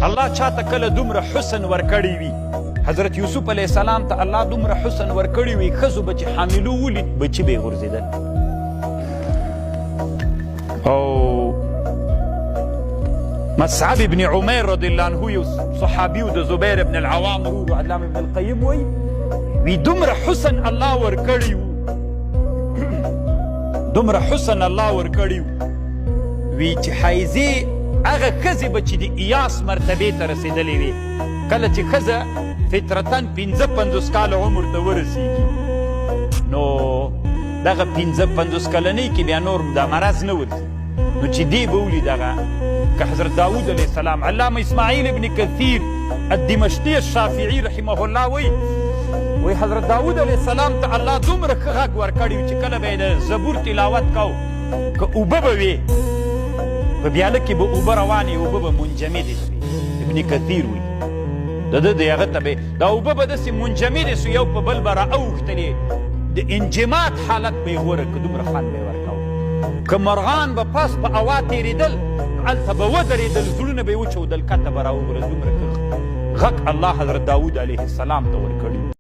الله چاته کله دومره حسن ورکړی وي حضرت یوسف علیه السلام ته الله دومره حسن ورکړی وي ښځو به چې حاملو ولید بچي به یې غورځېدل او مصعب ابن عمیر رضی الله عنه یو صحابي و د زبیر ابن العوام ورور علامه ابن القیم وی دومره حسن الله ورکړی و دومره حسن الله ورکړی وی چې حایزې هغه ښځې به چې د ایاس مرتبې ته رسېدلې وي کله چې ښځه فطرتاً 55 کاله عمر ته ورسېږي نو دغه 55 کلنۍ کې بیا نور دا مرض نه ورځي نو چې دی به ولید هغه که حضرت داود علیه السلام علامه اسماعیل ابن کثیر الدمشقي الشافعي رحمه الله وی حضرت داود علیه السلام ته الله دومره ښه غږ ورکړی و چې کله به یې د زبور تلاوت کو که اوبه به وې په بیاله کې به اوبه روانې اوبه به منجمدې سوې ابن کثیر وی د ده د هغه ته به دا اوبه به داسې منجمدې سو یو په بل به رااوښتلې د انجماد حالت به یې غوره که دومره خوند به یې ورکاو که مرغان به پاس په هوا تېرېدل هلته به ودرېدل زړونه به یې وچودل کته به راوغورځ دومره ښه غږ الله حضرت داود علیه السلام ته ورکړی